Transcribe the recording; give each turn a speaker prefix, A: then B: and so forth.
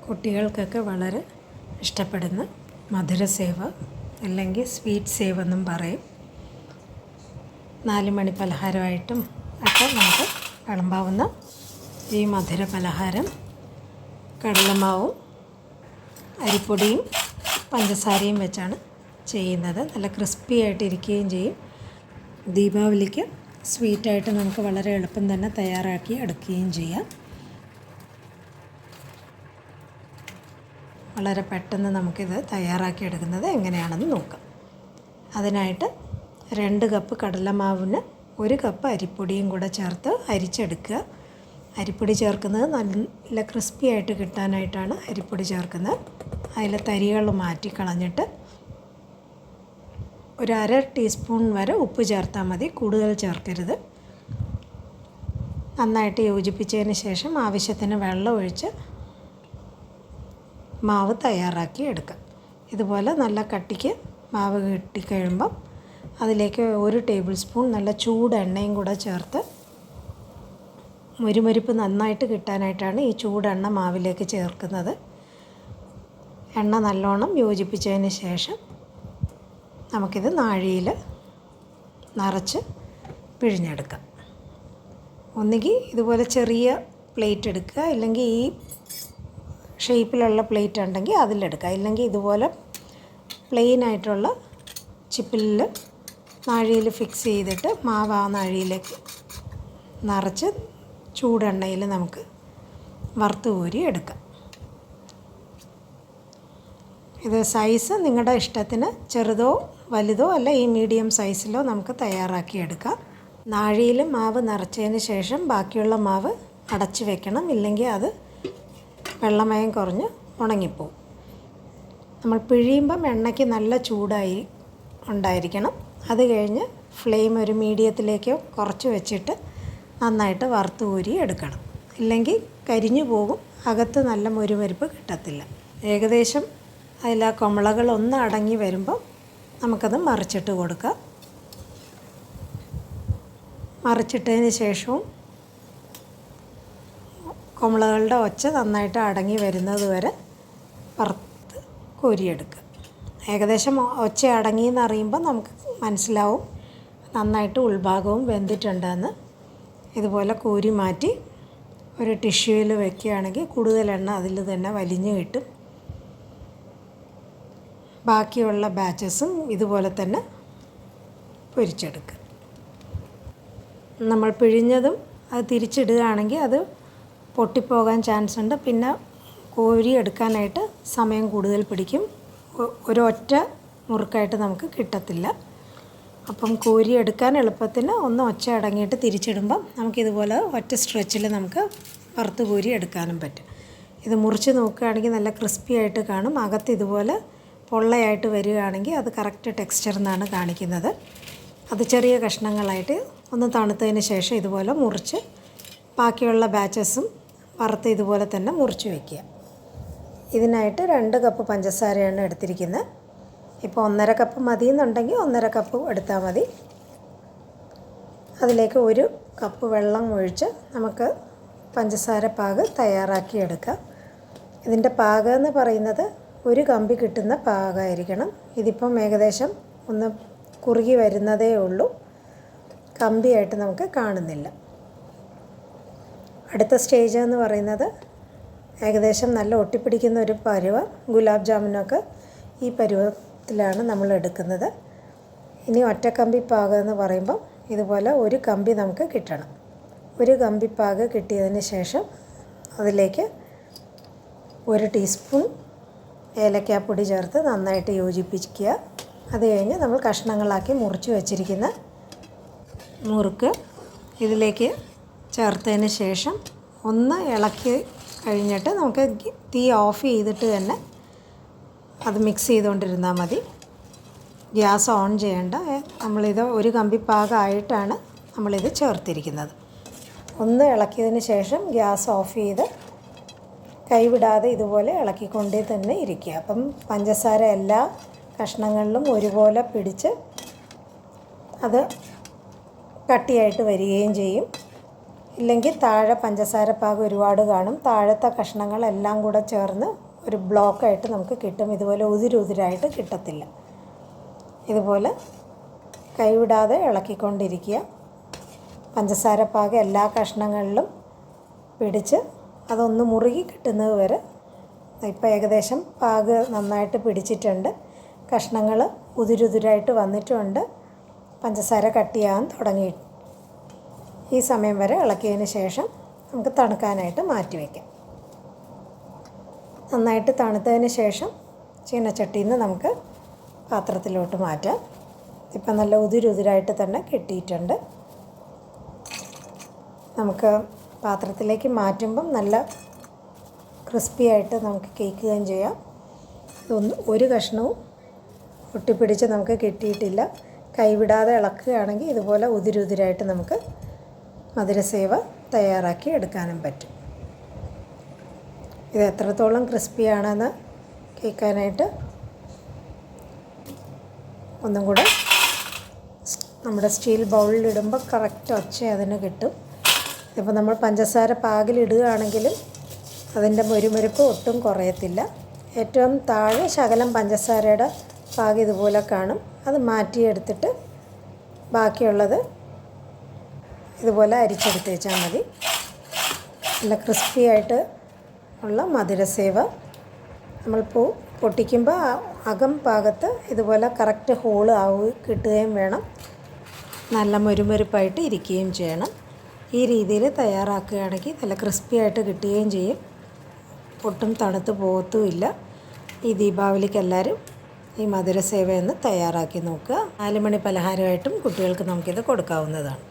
A: കുട്ടികൾക്കൊക്കെ വളരെ ഇഷ്ടപ്പെടുന്ന മധുരസേവ് അല്ലെങ്കിൽ സ്വീറ്റ് സേവ് എന്നും പറയും. 4 മണി പലഹാരമായിട്ടും ഒക്കെ നമുക്ക് വിളമ്പാവുന്ന ഈ മധുര പലഹാരം കടലമാവും അരിപ്പൊടിയും പഞ്ചസാരയും വെച്ചാണ് ചെയ്യുന്നത്. നല്ല ക്രിസ്പി ആയിട്ട് ഇരിക്കുകയും ചെയ്യും. ദീപാവലിക്ക് സ്വീറ്റായിട്ട് നമുക്ക് വളരെ എളുപ്പം തന്നെ തയ്യാറാക്കി എടുക്കുകയും ചെയ്യാം. വളരെ പെട്ടെന്ന് നമുക്കിത് തയ്യാറാക്കി എടുക്കുന്നത് എങ്ങനെയാണെന്ന് നോക്കാം. അതിനായിട്ട് 2 കപ്പ് കടലമാവിന് 1 കപ്പ് അരിപ്പൊടിയും കൂടെ ചേർത്ത് അരിച്ചെടുക്കുക. അരിപ്പൊടി ചേർക്കുന്നത് നല്ല ക്രിസ്പി ആയിട്ട് കിട്ടാനായിട്ടാണ് അരിപ്പൊടി ചേർക്കുന്നത്. അതിലെ തരികൾ മാറ്റി കളഞ്ഞിട്ട് ഒരു 1/2 ടീസ്പൂൺ വരെ ഉപ്പ് ചേർത്താൽ മതി, കൂടുതൽ ചേർക്കരുത്. നന്നായിട്ട് യോജിപ്പിച്ചതിന് ശേഷം ആവശ്യത്തിന് വെള്ളം ഒഴിച്ച് മാവ് തയ്യാറാക്കി എടുക്കാം. ഇതുപോലെ നല്ല കട്ടിക്ക് മാവ് കിട്ടിക്കഴിയുമ്പം അതിലേക്ക് 1 ടേബിൾ സ്പൂൺ നല്ല ചൂട് എണ്ണയും കൂടെ ചേർത്ത് മുരുമുരിപ്പ് നന്നായിട്ട് കിട്ടാനായിട്ടാണ് ഈ ചൂടെണ്ണ മാവിലേക്ക് ചേർക്കുന്നത്. എണ്ണ നല്ലോണം യോജിപ്പിച്ചതിന് ശേഷം നമുക്കിത് നാഴിയിൽ നിറച്ച് പിഴിഞ്ഞെടുക്കാം. ഒന്നുകിൽ ഇതുപോലെ ചെറിയ പ്ലേറ്റ് എടുക്കുക, ഇല്ലെങ്കിൽ ഈ ഷേപ്പിലുള്ള പ്ലേറ്റ് ഉണ്ടെങ്കിൽ അതിലെടുക്കുക. ഇല്ലെങ്കിൽ ഇതുപോലെ പ്ലെയിൻ ആയിട്ടുള്ള ചിപ്പിൽ നാഴിയിൽ ഫിക്സ് ചെയ്തിട്ട് മാവ് ആ നാഴിയിലേക്ക് നിറച്ച് ചൂടെണ്ണയിൽ നമുക്ക് വറുത്ത് കോരി എടുക്കാം. ഇത് സൈസ് നിങ്ങളുടെ ഇഷ്ടത്തിന് ചെറുതോ വലുതോ അല്ല, ഈ മീഡിയം സൈസിലോ നമുക്ക് തയ്യാറാക്കി എടുക്കാം. നാഴിയിൽ മാവ് നിറച്ചതിന് ശേഷം ബാക്കിയുള്ള മാവ് അടച്ച് വെക്കണം, ഇല്ലെങ്കിൽ അത് വെള്ളമയം കുറഞ്ഞ് ഉണങ്ങിപ്പോവും. നമ്മൾ പിഴിയുമ്പം എണ്ണയ്ക്ക് നല്ല ചൂടായി ഉണ്ടായിരിക്കണം. അത് കഴിഞ്ഞ് ഫ്ലെയിം ഒരു മീഡിയത്തിലേക്ക് കുറച്ച് വെച്ചിട്ട് നന്നായിട്ട് വറുത്ത് കോരി എടുക്കണം, ഇല്ലെങ്കിൽ കരിഞ്ഞു പോകും, അകത്ത് നല്ല മുരുമുരിപ്പ് കിട്ടത്തില്ല. ഏകദേശം അതിൽ ആ കുമിളകളൊന്ന് അടങ്ങി വരുമ്പം നമുക്കത് മറിച്ചിട്ട് കൊടുക്കാം. മറിച്ചിട്ടതിന് ശേഷവും കുമിളകളുടെ ഒച്ച നന്നായിട്ട് അടങ്ങി വരുന്നത് വരെ വറുത്ത് കോരിയെടുക്കുക. ഏകദേശം ഒച്ച അടങ്ങിയെന്ന് അറിയുമ്പോൾ നമുക്ക് മനസ്സിലാവും നന്നായിട്ട് ഉൾഭാഗവും വെന്തിട്ടുണ്ടെന്ന്. ഇതുപോലെ കോരി മാറ്റി ഒരു ടിഷ്യൂവിൽ വയ്ക്കുകയാണെങ്കിൽ കൂടുതൽ എണ്ണ അതിൽ തന്നെ വലിഞ്ഞു കിട്ടും. ബാക്കിയുള്ള ബാച്ചസും ഇതുപോലെ തന്നെ പൊരിച്ചെടുക്കുക. നമ്മൾ പിഴിഞ്ഞതും അത് തിരിച്ചിടുകയാണെങ്കിൽ അത് പൊട്ടിപ്പോകാൻ ചാൻസ് ഉണ്ട്. പിന്നെ കോരി എടുക്കാനായിട്ട് സമയം കൂടുതൽ പിടിക്കും. ഒരൊറ്റ മുറുക്കായിട്ട് നമുക്ക് കിട്ടത്തില്ല. അപ്പം കോരി എടുക്കാൻ എളുപ്പത്തിന് ഒന്ന് ഒച്ച അടങ്ങിയിട്ട് തിരിച്ചിടുമ്പം നമുക്കിതുപോലെ ഒറ്റ സ്ട്രെച്ചിൽ നമുക്ക് വറുത്ത് കോരി എടുക്കാനും പറ്റും. ഇത് മുറിച്ച് നോക്കുകയാണെങ്കിൽ നല്ല ക്രിസ്പി ആയിട്ട് കാണും. അകത്ത് ഇതുപോലെ പൊള്ളയായിട്ട് വരികയാണെങ്കിൽ അത് കറക്റ്റ് ടെക്സ്ചർ എന്നാണ് കാണിക്കുന്നത്. അത് ചെറിയ കഷ്ണങ്ങളായിട്ട് ഒന്ന് തണുത്തതിന് ശേഷം ഇതുപോലെ മുറിച്ച് ബാക്കിയുള്ള ബാച്ചസും വറുത്ത് ഇതുപോലെ തന്നെ മുറിച്ച് വയ്ക്കുക. ഇതിനായിട്ട് 2 കപ്പ് പഞ്ചസാരയാണ് എടുത്തിരിക്കുന്നത്. ഇപ്പോൾ 1.5 കപ്പ് മതി എന്നുണ്ടെങ്കിൽ 1.5 കപ്പ് എടുത്താൽ മതി. അതിലേക്ക് 1 കപ്പ് വെള്ളം ഒഴിച്ച് നമുക്ക് പഞ്ചസാര പാക് തയ്യാറാക്കിയെടുക്കാം. ഇതിൻ്റെ പാകം എന്ന് പറയുന്നത് 1 കമ്പി കിട്ടുന്ന പാകമായിരിക്കണം. ഇതിപ്പം ഏകദേശം ഒന്ന് കുറുകി വരുന്നതേ ഉള്ളൂ, കമ്പിയായിട്ട് നമുക്ക് കാണുന്നില്ല. അടുത്ത സ്റ്റേജ് എന്ന് പറയുന്നത് ഏകദേശം നല്ല ഒട്ടിപ്പിടിക്കുന്ന ഒരു പരുവം. ഗുലാബ് ജാമുനൊക്കെ ഈ പരുവത്തിലാണ് നമ്മൾ എടുക്കുന്നത്. ഇനി ഒറ്റക്കമ്പി പാകം എന്ന് പറയുമ്പം ഇതുപോലെ 1 കമ്പി നമുക്ക് കിട്ടണം. 1 കമ്പി പാകം കിട്ടിയതിന് ശേഷം അതിലേക്ക് 1 ടീസ്പൂൺ ഏലക്കാപ്പൊടി ചേർത്ത് നന്നായിട്ട് യോജിപ്പിക്കുക. അത് കഴിഞ്ഞ് നമ്മൾ കഷ്ണങ്ങളാക്കി മുറിച്ച് വെച്ചിരിക്കുന്ന മുറുക്ക് ഇതിലേക്ക് ചേർത്തതിന് ശേഷം ഒന്ന് ഇളക്കി കഴിഞ്ഞിട്ട് നമുക്ക് തീ ഓഫ് ചെയ്തിട്ട് തന്നെ അത് മിക്സ് ചെയ്തുകൊണ്ടിരുന്നാൽ മതി. ഗ്യാസ് ഓൺ ചെയ്യേണ്ട. നമ്മളിത് 1 കമ്പി പാകമായിട്ടാണ് നമ്മളിത് ചേർത്തിരിക്കുന്നത്. ഒന്ന് ഇളക്കിയതിന് ശേഷം ഗ്യാസ് ഓഫ് ചെയ്ത് കൈവിടാതെ ഇതുപോലെ ഇളക്കിക്കൊണ്ടേ തന്നെ ഇരിക്കുക. അപ്പം പഞ്ചസാര എല്ലാ കഷ്ണങ്ങളിലും ഒരുപോലെ പിടിച്ച് അത് കട്ടിയായിട്ട് വരികയും ചെയ്യും. ഇല്ലെങ്കിൽ താഴെ പഞ്ചസാരപ്പാക് ഒരുപാട് കാണും. താഴത്തെ കഷ്ണങ്ങളെല്ലാം കൂടെ ചേർന്ന് ഒരു ബ്ലോക്കായിട്ട് നമുക്ക് കിട്ടും. ഇതുപോലെ ഉതിരുതിരായിട്ട് കിട്ടത്തില്ല. ഇതുപോലെ കൈവിടാതെ ഇളക്കിക്കൊണ്ടിരിക്കുക. പഞ്ചസാരപ്പാക് എല്ലാ കഷ്ണങ്ങളിലും പിടിച്ച് അതൊന്ന് മുറുകി കിട്ടുന്നത് വരെ. ഇപ്പോൾ ഏകദേശം പാക് നന്നായിട്ട് പിടിച്ചിട്ടുണ്ട്. കഷ്ണങ്ങൾ ഉതിരുതിരായിട്ട് വന്നിട്ടുമുണ്ട്. പഞ്ചസാര കട്ടിയാകാൻ തുടങ്ങി. ഈ സമയം വരെ ഇളക്കിയതിന് ശേഷം നമുക്ക് തണുക്കാനായിട്ട് മാറ്റി വയ്ക്കാം. നന്നായിട്ട് തണുത്തതിന് ശേഷം ചീനച്ചട്ടിയിൽ നിന്ന് നമുക്ക് പാത്രത്തിലോട്ട് മാറ്റാം. ഇപ്പം നല്ല ഉതിരുതിരായിട്ട് തന്നെ കിട്ടിയിട്ടുണ്ട്. നമുക്ക് പാത്രത്തിലേക്ക് മാറ്റുമ്പം നല്ല ക്രിസ്പി ആയിട്ട് നമുക്ക് കേൾക്കുകയും ചെയ്യാം. ഒരു കഷ്ണവും ഒട്ടിപ്പിടിച്ച് നമുക്ക് കിട്ടിയിട്ടില്ല. കൈവിടാതെ ഇളക്കുകയാണെങ്കിൽ ഇതുപോലെ ഉതിരുതിരായിട്ട് നമുക്ക് മധുരസേവ തയ്യാറാക്കി എടുക്കാനും പറ്റും. ഇത് എത്രത്തോളം ക്രിസ്പിയാണെന്ന് കേൾക്കാനായിട്ട് ഒന്നും കൂടെ നമ്മുടെ സ്റ്റീൽ ബൗളിലിടുമ്പോൾ കറക്റ്റ് ഒച്ച അതിന് കിട്ടും. ഇപ്പോൾ നമ്മൾ പഞ്ചസാര പാകിലിടുകയാണെങ്കിലും അതിൻ്റെ മുരുമുരുപ്പ് ഒട്ടും കുറയത്തില്ല. ഏറ്റവും താഴെ ശകലം പഞ്ചസാരയുടെ പാക് ഇതുപോലെ കാണും. അത് മാറ്റിയെടുത്തിട്ട് ബാക്കിയുള്ളത് ഇതുപോലെ അരിച്ചെടുത്ത് വെച്ചാൽ മതി. നല്ല ക്രിസ്പി ആയിട്ട് ഉള്ള മധുരസേവ നമ്മൾ പൊട്ടിക്കുമ്പോൾ അകം ഭാഗത്ത് ഇതുപോലെ കറക്റ്റ് ഹോള് കിട്ടുകയും വേണം. നല്ല മുരുമുരുപ്പായിട്ട് ഇരിക്കുകയും ചെയ്യണം. ഈ രീതിയിൽ തയ്യാറാക്കുകയാണെങ്കിൽ നല്ല ക്രിസ്പി ആയിട്ട് കിട്ടുകയും ചെയ്യും. ഒട്ടും തണുത്ത് പോകത്തുമില്ല. ഈ ദീപാവലിക്ക് എല്ലാവരും ഈ മധുരസേവയൊന്ന് തയ്യാറാക്കി നോക്കുക. 4 മണി പലഹാരമായിട്ടും കുട്ടികൾക്ക് നമുക്കിത് കൊടുക്കാവുന്നതാണ്.